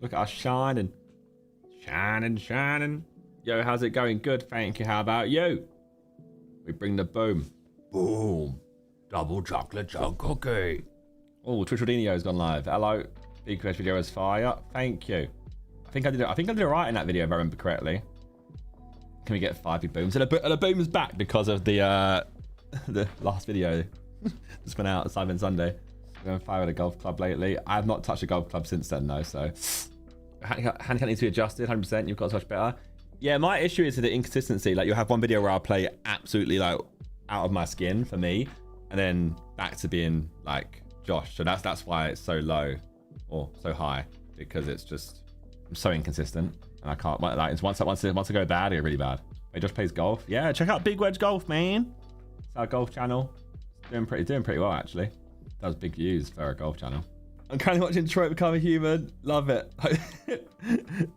Look at us shining. Shining, shining. Yo, how's it going? Good, thank you. How about you? We bring the boom. Boom. Double chocolate chunk cookie. Oh, Twitchaldinio's gone live. Hello. Big Wedge video is fire. Thank you. I think I did it right in that video if I remember correctly. Can we get 5 big booms? And the boom's back because of the last video that's been out, Sidemen Sunday. I'm going fire at a golf club lately. I have not touched a golf club since then though, so handicap needs to be adjusted 100%. You've got to touch better. Yeah, my issue is the inconsistency. Like, you'll have one video where I'll play absolutely like out of my skin for me, and then back to being like Josh. So that's why it's so low or so high, because it's just I'm so inconsistent and I can't like it's once I go bad, I go really bad. He just plays golf. Yeah, check out Big Wedge Golf, man. It's our golf channel. It's doing pretty well actually. That was big views for a golf channel. I'm currently watching Detroit Become a Human. Love it.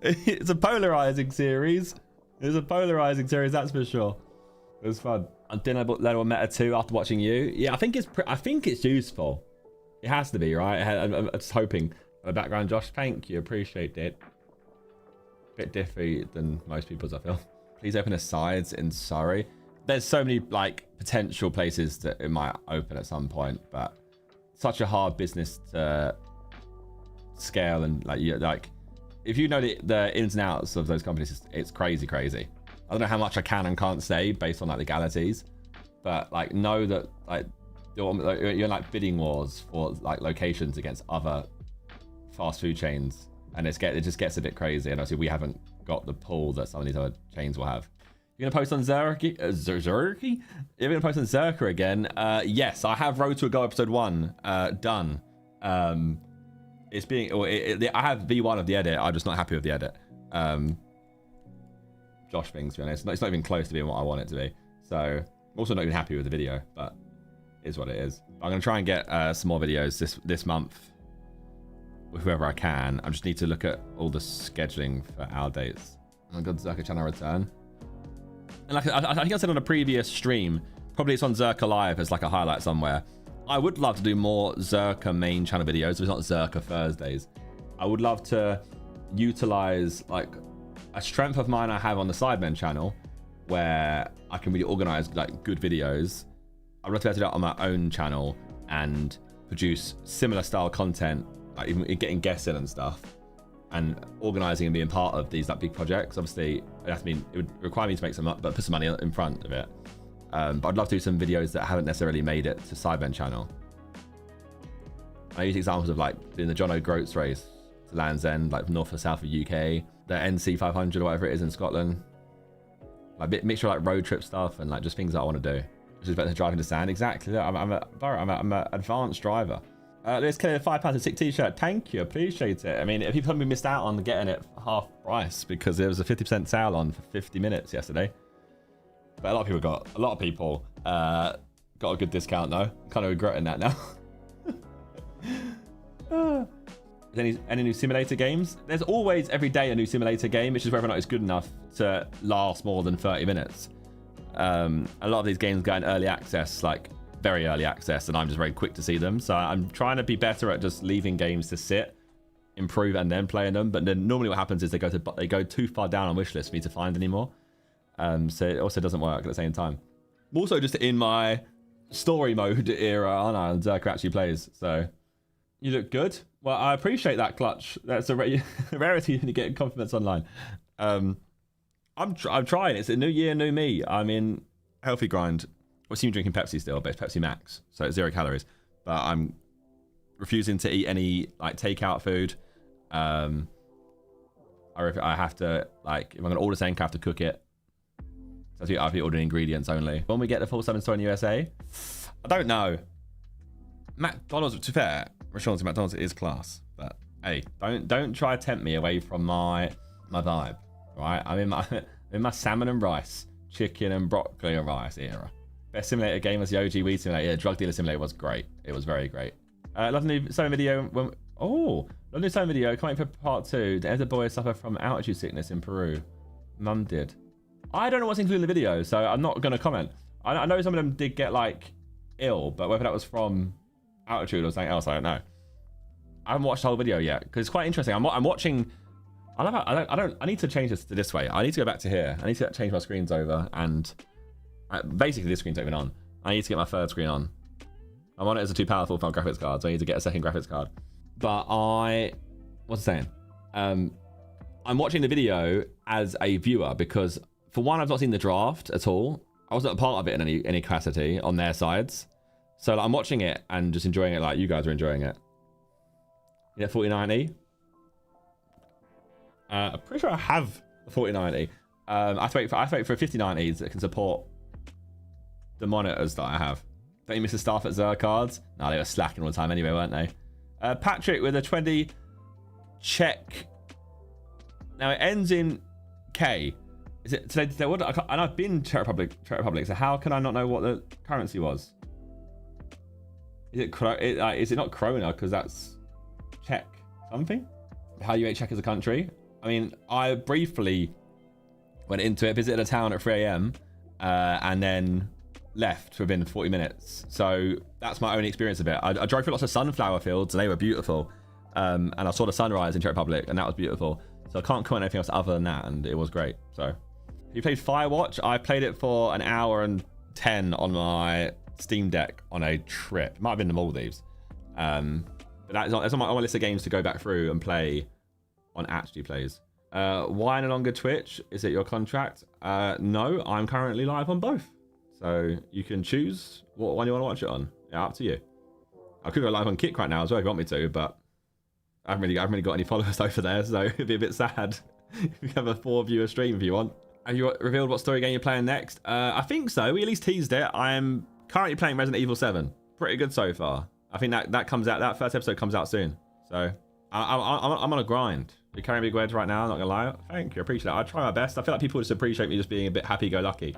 It's a polarizing series. It's a polarizing series, that's for sure. It was fun. I'm doing Learnable Meta 2 after watching you. Yeah, I think it's useful. It has to be, right? I'm just hoping. For the background, Josh, thank you. Appreciate it. Bit diffy than most people's, I feel. Please open a sides in Surrey. There's so many like potential places that it might open at some point, but such a hard business to scale, and like if you know the ins and outs of those companies, it's crazy. I don't know how much I can and can't say based on like legalities, but like know that like you're in like bidding wars for like locations against other fast food chains, and it just gets a bit crazy. And obviously we haven't got the pull that some of these other chains will have. You're gonna post on ZerkaaLive? You're gonna post on ZerKaaA again? Yes, I have Road to a Goal episode 1 done. It's being, I have V1 of the edit. I'm just not happy with the edit. Josh things, to be honest. It's not even close to being what I want it to be. So I'm also not even happy with the video, but it is what it is. I'm gonna try and get some more videos this month with whoever I can. I just need to look at all the scheduling for our dates. Oh my god, ZerKaaA channel return. And like I think I said on a previous stream, probably it's on ZerkaaLive as like a highlight somewhere. I would love to do more ZerKaaA main channel videos. It's not ZerKaaA Thursdays. I would love to utilize like a strength of mine I have on the Sidemen channel, where I can really organize like good videos. I'd love to be able to do that on my own channel and produce similar style content, like even getting guests in and stuff, and organizing and being part of these like big projects. Obviously it would require me to make put some money in front of it, but I'd love to do some videos that haven't necessarily made it to Sidemen channel. I use examples of like doing the John O'Groats race to Land's End, like north or south of UK, the NC 500 or whatever it is in Scotland, like mixture of like road trip stuff and like just things that I want to do, which is better than driving to sand. Exactly. I'm an advanced driver. Let's clear £5 a sick t-shirt. Thank you, appreciate it. I mean, if people haven't missed out on getting it for half price, because there was a 50% sale on for 50 minutes yesterday. But a lot of people got a good discount though. I'm kind of regretting that now. Any new simulator games? There's always every day a new simulator game. It's just whether or not it's good enough to last more than 30 minutes. A lot of these games go in early access, like very early access, and I'm just very quick to see them. So I'm trying to be better at just leaving games to sit, improve, and then playing them. But then normally what happens is they go too far down on wish list for me to find anymore. So it also doesn't work at the same time. I'm also just in my story mode era, aren't I? And ZerKaaA actually plays. So you look good. Well, I appreciate that, Clutch. That's a rarity when you get compliments online. I'm trying. It's a new year, new me. I'm in healthy grind. I assume drinking Pepsi still, but it's Pepsi Max, so it's 0 calories. But I'm refusing to eat any like takeout food. I have to, like, if I'm gonna order something, I have to cook it. So I'll be ordering ingredients only. When we get the full Sidemen Store in USA, I don't know. McDonald's, to be fair, restaurants in McDonald's is class, but hey, don't try to tempt me away from my vibe. Right, I'm in my salmon and rice, chicken and broccoli and rice era. Best simulator game was the OG Weed Simulator. Yeah, Drug Dealer Simulator was great. It was very great. Love the new Sidemen video. Love the new Sidemen video. Can't wait for part 2. The other boys suffer from altitude sickness in Peru. Mum did. I don't know what's included in the video, so I'm not going to comment. I know some of them did get like ill, but whether that was from altitude or something else, I don't know. I haven't watched the whole video yet because it's quite interesting. I'm watching. I need to change this to this way. I need to go back to here. I need to change my screens over, and basically this screen's not even on. I need to get my third screen on. I'm on it as a too powerful for my graphics card, so I need to get a second graphics card. But what's I saying? I'm watching the video as a viewer because, for one, I've not seen the draft at all. I wasn't a part of it in any capacity on their sides. So like, I'm watching it and just enjoying it like you guys are enjoying it. Yeah, 4090. I'm pretty sure I have the 4090. I have to wait for a 5090s that can support the monitors that I have. Don't you miss the staff at ZerKaa's? No, they were slacking all the time anyway, weren't they? Patrick with a 20 Czech. Now it ends in K. Is it today? What? And I've been Czech Republic. So how can I not know what the currency was? Is it not krona because that's Czech something? How you rate Czech as a country? I mean, I briefly went into it, visited a town at 3 a.m. And then left within 40 minutes. So that's my only experience of it. I drove through lots of sunflower fields and they were beautiful. And I saw the sunrise in Czech Republic and that was beautiful. So I can't comment anything else other than that, and it was great. So you played Firewatch? I played it for an hour and 10 on my Steam Deck on a trip. It might have been the Maldives. But that's on my list of games to go back through and play on actually plays. Why no longer Twitch? Is it your contract? No, I'm currently live on both. So you can choose what one you want to watch it on. Yeah, up to you. I could go live on Kick right now as well if you want me to, but I haven't really got any followers over there, so it'd be a bit sad if you have a 4-viewer stream if you want. Have you revealed what story game you're playing next? I think so. We at least teased it. I am currently playing Resident Evil 7. Pretty good so far. I think that comes out. That first episode comes out soon. So I'm on a grind. You're carrying Big Wedge right now. I'm not gonna lie. Thank you. I appreciate that. I try my best. I feel like people just appreciate me just being a bit happy-go-lucky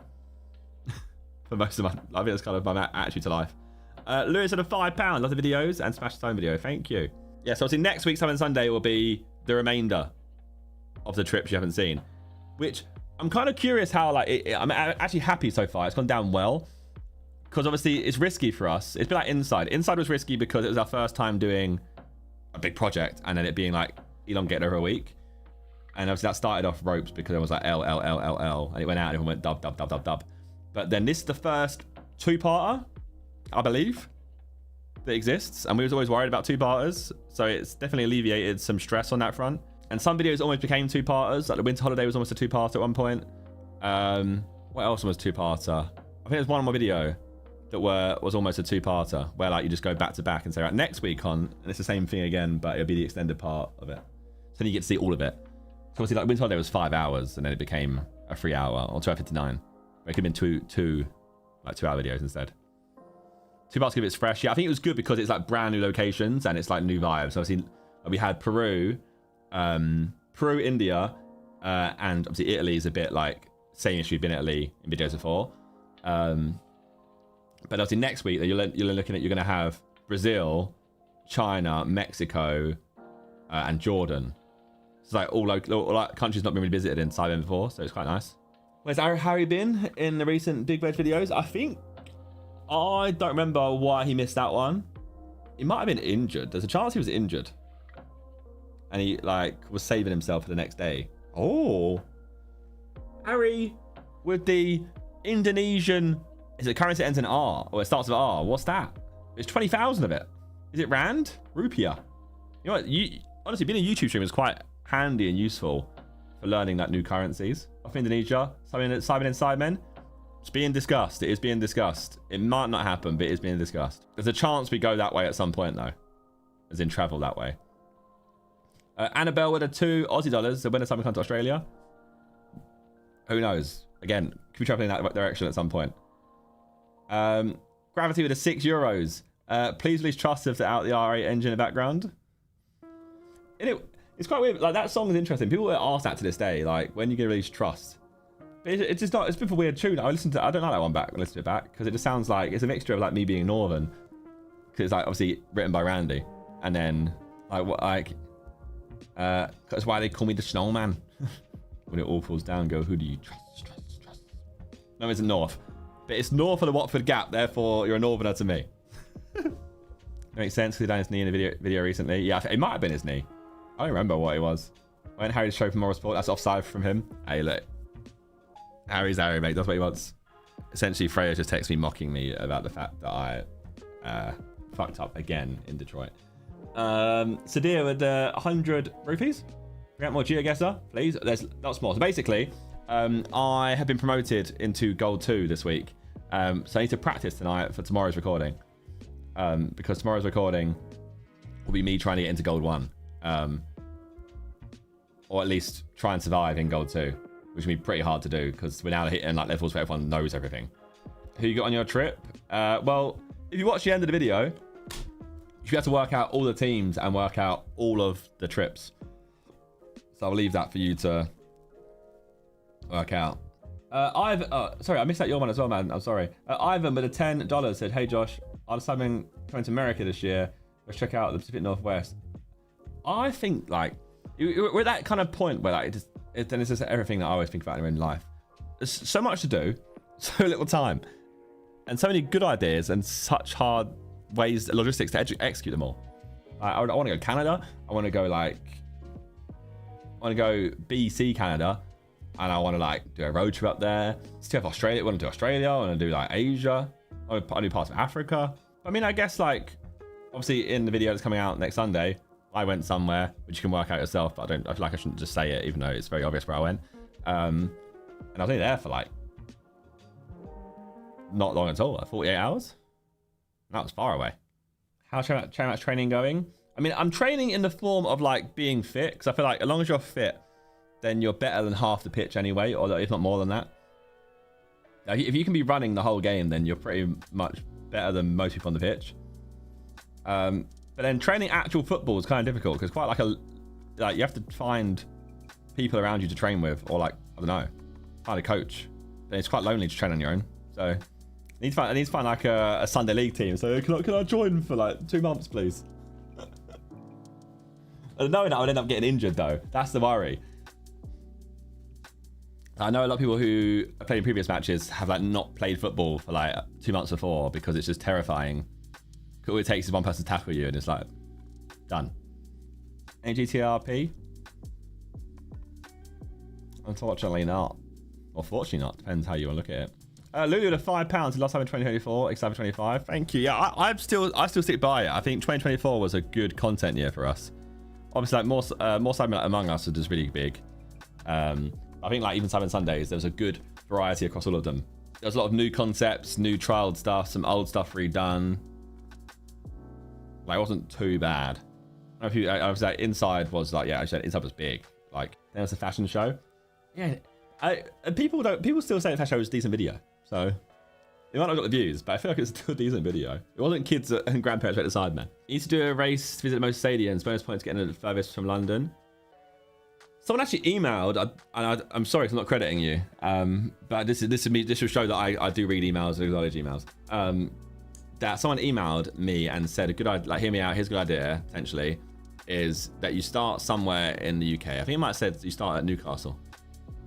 for most of my. I think that's kind of my attitude to life. Lewis had a £5. Love the videos and smash the phone video. Thank you. Yeah, so obviously next week, Sidemen Sunday, will be the remainder of the trips you haven't seen, which I'm kind of curious how, like, I'm actually happy so far. It's gone down well, because obviously it's risky for us. It's been like Inside. Inside was risky because it was our first time doing a big project, and then it being like elongated over a week. And obviously that started off ropes because it was like L, and it went out and everyone went dub. But then this is the first two-parter, I believe, that exists, and we was always worried about two-parters, so it's definitely alleviated some stress on that front. And some videos almost became two-parters, like the winter holiday was almost a two-parter at one point. What else was two-parter? I think there's one on my video that was almost a two-parter, where like you just go back to back and say, right, next week on, and it's the same thing again, but it'll be the extended part of it. So then you get to see all of it. So obviously like winter holiday was 5 hours, and then it became a 3-hour or 2:59. It could have been two 2-hour videos instead. Two parts give it fresh. Yeah, I think it was good because it's like brand new locations and it's like new vibes. So obviously we had Peru, India, and obviously Italy is a bit like same issue. We've been Italy in videos before. But obviously next week you're looking at, you're going to have Brazil, China, Mexico, and Jordan. It's like all countries not been really visited in Sidemen before, so it's quite nice. Where's Harry been in the recent Big Wedge videos? I don't remember why he missed that one. He might have been injured. There's a chance he was injured. And he like was saving himself for the next day. Oh. Harry with the Indonesian, is it currency ends in R? Or it starts with R. What's that? There's 20,000 of it. Is it Rand? Rupiah. You know what? Honestly, being a YouTube streamer is quite handy and useful for learning like new currencies. Off Indonesia, Sidemen and Sidemen. It's being discussed. It is being discussed. It might not happen, but it is being discussed. There's a chance we go that way at some point, though. As in travel that way. Annabelle with a 2 Aussie dollars. So when the time we come to Australia. Who knows? Again, could be traveling in that direction at some point. Gravity with a 6 euros. Please release Trust if they're out the R8 engine in the background. It's quite weird. Like, that song is interesting. People get asked that to this day. Like, when you get release Trust. It's just not. It's a bit of a weird tune. I don't like that one back. I listen to it back because it just sounds like it's a mixture of like me being northern, because it's like obviously written by Randy, and then that's why they call me the snowman. When it all falls down, go, who do you trust? No, it's north, but it's north of the Watford Gap. Therefore, you're a northerner to me. Makes sense because he done his knee in the video recently. Yeah, it might have been his knee. I don't remember what it was. When Harry to show for moral support, that's offside from him. Hey, look. Harry's Harry, mate. That's what he wants. Essentially, Freya just texted me mocking me about the fact that I fucked up again in Detroit. Sadir with 100 rupees. We got more Geoguessr, please. There's lots more. So basically, I have been promoted into Gold 2 this week. So I need to practice tonight for tomorrow's recording. Because tomorrow's recording will be me trying to get into Gold 1. Or at least try and survive in Gold 2, which will be pretty hard to do because we're now hitting like levels where everyone knows everything. Who you got on your trip? Well, if you watch the end of the video, you should have to work out all the teams and work out all of the trips. So I'll leave that for you to work out. Sorry, I missed out your one as well, man. I'm sorry. Ivan with a $10 said, "Hey Josh, I'll Sidemen coming to America this year. Let's check out the Pacific Northwest." I think like we're at that kind of point where like then it's just everything that I always think about in life. There's so much to do, so little time, and so many good ideas and such hard ways, logistics to execute them all. I want to go Canada. I want to go BC Canada, and I want to like do a road trip up there. Still have Australia. I want to do Australia. I want to do like Asia. I want to do parts of Africa. I mean, I guess like obviously in the video that's coming out next Sunday, I went somewhere, which you can work out yourself, but I feel like I shouldn't just say it, even though it's very obvious where I went. And I was only there for like, not long at all, like 48 hours. That was far away. How's much training going? I mean, I'm training in the form of like being fit, because I feel like as long as you're fit, then you're better than half the pitch anyway, or if not more than that. Now, if you can be running the whole game, then you're pretty much better than most people on the pitch. But then training actual football is kind of difficult because quite like you have to find people around you to train with, or like I don't know, find a coach. And it's quite lonely to train on your own. So I need to find like a Sunday league team. So can I join for like 2 months, please? Knowing that I would end up getting injured though, that's the worry. I know a lot of people who have played in previous matches have like not played football for like 2 months before because it's just terrifying. All it takes is one person to tackle you and it's like done. Any GTRP? Unfortunately not. Or fortunately not, depends how you want to look at it. Lulu with £5 last time in 2024, excited 25. Thank you. Yeah, I still stick by it. I think 2024 was a good content year for us. Obviously, like more Sidemen like Among Us are just really big. I think like even Sidemen Sundays, there was a good variety across all of them. There was a lot of new concepts, new trialed stuff, some old stuff redone. Like, it wasn't too bad. I was like, Inside was like, yeah, I said Inside was big. Like, there was a fashion show. Yeah, people still say the fashion show was a decent video. So, it might not have got the views, but I feel like it's still a decent video. It wasn't kids and grandparents went to Sidemen. You need to do a race to visit most stadiums. Bonus points getting the furthest from London. Someone actually emailed, and I'm sorry for not crediting you, but this will show that I do read emails and acknowledge emails. That someone emailed me and said a good idea, like hear me out, here's a good idea, potentially, is that you start somewhere in the UK. I think it might have said you start at Newcastle.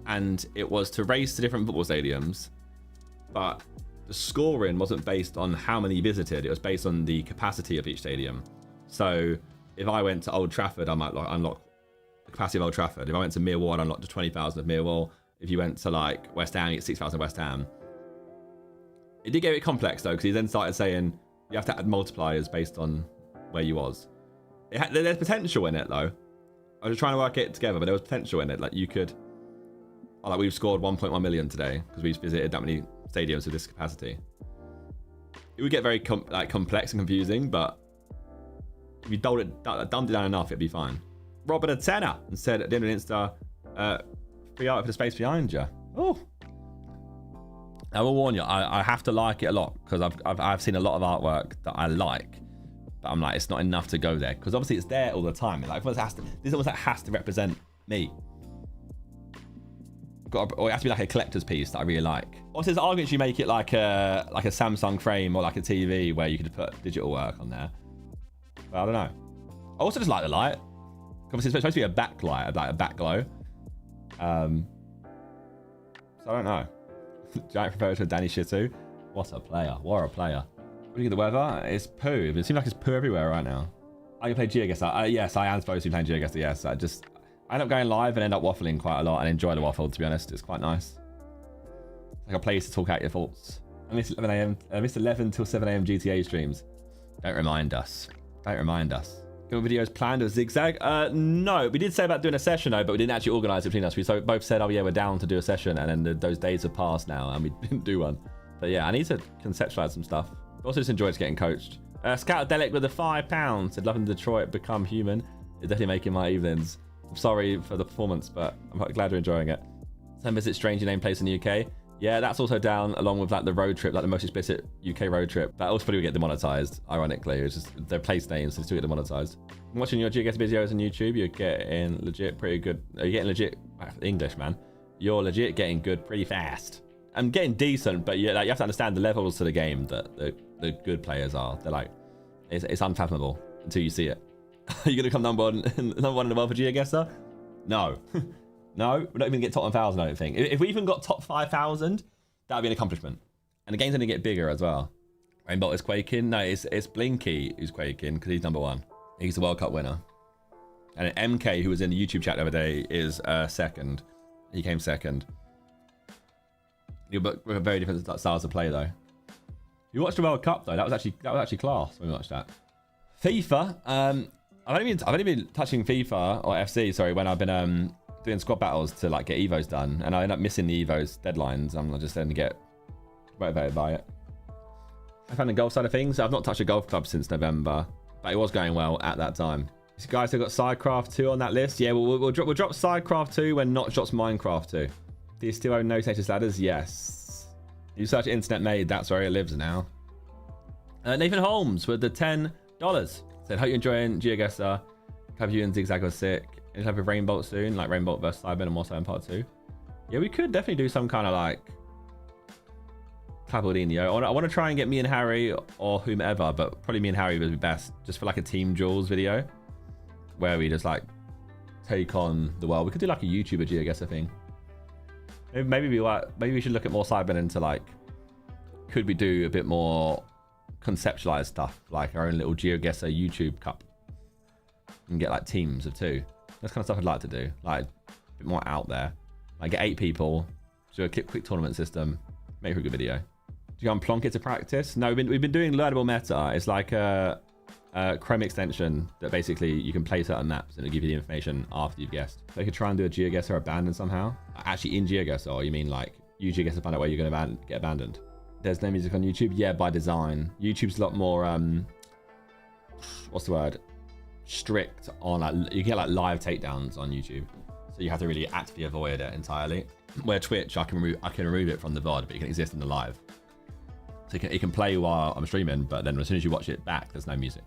And it was to race to different football stadiums, but the scoring wasn't based on how many you visited, it was based on the capacity of each stadium. So if I went to Old Trafford, I might unlock the capacity of Old Trafford. If I went to Millwall, I'd unlock the 20,000 of Millwall. If you went to like West Ham, you get 6,000 West Ham. It did get a bit complex though, because he then started saying you have to add multipliers based on where you was. There's potential in it though. I was trying to work it together, but there was potential in it. Like you could, like we've scored 1.1 million today because we've visited that many stadiums with this capacity. It would get very complex and confusing, but if you dumbed it down enough, it'd be fine. Robert a tenner and said at the end of Insta, free art for the space behind you. Oh. I will warn you, I have to like it a lot because I've seen a lot of artwork that I like, but I'm like, it's not enough to go there because obviously it's there all the time. Like, this is almost like has to represent me. Or it has to be like a collector's piece that I really like. Also, there's arguments you make it like a Samsung frame or like a TV where you could put digital work on there. But I don't know. I also just like the light. Obviously, it's supposed to be a backlight, like a back glow. So I don't know. Giant proposal to Danny Shitu. What a player. What a player. do you think of the weather? It's poo. It seems like it's poo everywhere right now. Are you play Geoguessr? Yes, I am supposed to be playing Geoguessr, yes. I end up going live and end up waffling quite a lot and enjoy the waffle, to be honest. It's quite nice. It's like a place to talk out your thoughts. I miss 11 a.m. I missed 11 till 7 a.m. GTA streams. Don't remind us. Don't remind us. Got videos planned with Zigzag? No, we did say about doing a session though, but we didn't actually organise it between us. We both said, oh yeah, we're down to do a session, and then those days have passed now and we didn't do one. But yeah, I need to conceptualise some stuff. Also just enjoyed getting coached. Scoutdelic with the £5 said, loving Detroit, become human. It's definitely making my evenings. I'm sorry for the performance, but I'm glad you're enjoying it. Some visit strangely named place in the UK. Yeah, that's also down along with like the road trip, like the most explicit UK road trip. That also probably would get demonetized, ironically. It's just their place names, so still get demonetized. I'm watching your Geoguessr videos on YouTube. You're getting legit pretty good. You're getting legit English, man. You're legit getting good pretty fast. I'm getting decent, but you have to understand the levels to the game that the good players are. They're like, it's unfathomable until you see it. Are you gonna come number one in the world for Geoguessr? No. No, we don't even get top 1,000, I don't think. If we even got top 5,000, that would be an accomplishment. And the game's going to get bigger as well. Rainbow is quaking. No, it's Blinky who's quaking because he's number 1. He's the World Cup winner. And MK, who was in the YouTube chat the other day, is second. He came second. But with very different styles of play, though. You watched the World Cup, though. That was actually class when we watched that. FIFA. I've only been touching FIFA or FC. Sorry, when I've been doing squad battles to like get evos done, and I end up missing the evos deadlines. I'm just then get motivated by it. I found the golf side of things. I've not touched a golf club since November, but it was going well at that time. So guys, have got Sidecraft 2 on that list. Yeah, we'll drop Sidecraft 2 when Notch drops Minecraft 2. Do you still own No Status Ladders? Yes. You search Internet Made, that's where it lives now. Nathan Holmes with the $10 said, hope you're enjoying Geoguessr. Hope you and Zigzag are sick. We'll have a Rainbolt soon, like Rainbolt vs Sidemen and more so in part 2. Yeah, we could definitely do some kind of like Clabaldinho. I want to try and get me and Harry or whomever, but probably me and Harry would be best, just for like a Team Duels video where we just like take on the world. We could do like a YouTuber Geoguessr thing. Maybe we should look at more Sidemen into like, could we do a bit more conceptualized stuff, like our own little Geoguessr YouTube cup, and get like teams of 2. That's kind of stuff I'd like to do, like a bit more out there. Like get 8 people, do a quick tournament system, make for a good video. Do you go and plonk it to practice? No, we've been doing Learnable Meta. It's like a Chrome extension that basically you can play certain maps and it'll give you the information after you've guessed. So you could try and do a Geoguessr abandoned somehow. Actually in Geoguessr, or you mean like you Geoguessr find out where you're going to get abandoned. There's no music on YouTube? Yeah, by design. YouTube's a lot more, what's the word? Strict on like, you can get like live takedowns on YouTube. So you have to really actively avoid it entirely. Where Twitch, I can remove it from the VOD, but it can exist in the live. So it can play while I'm streaming, but then as soon as you watch it back, there's no music.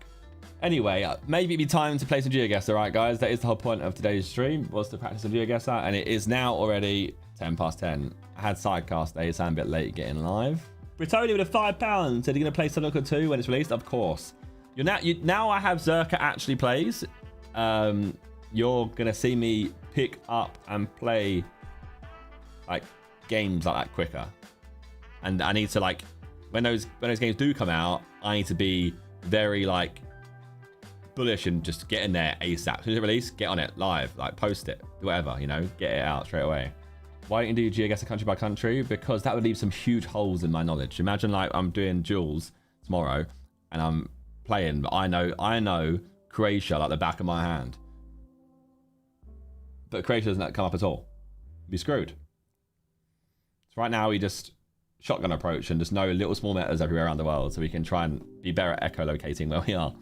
Anyway, maybe it'd be time to play some Geoguessr, right guys? That is the whole point of today's stream, was to practice some Geoguessr, and it is now already 10 past 10. I had sidecast days, so I'm a bit late getting live. Britoli with a £5 said you're gonna play Subnautica 2 when it's released. Of course. Now I have ZerKAA actually plays. You're gonna see me pick up and play like games like that quicker. And I need to like when those games do come out, I need to be very like bullish and just get in there ASAP. As soon as it release, get on it live, like post it, do whatever, you know, get it out straight away. Why don't you do Geoguessr country by country? Because that would leave some huge holes in my knowledge. Imagine like I'm doing duels tomorrow and I'm playing, but I know Croatia like the back of my hand. But Croatia doesn't come up at all. You'd be screwed. So right now we just shotgun approach and just know little small metas everywhere around the world so we can try and be better at echolocating where we are.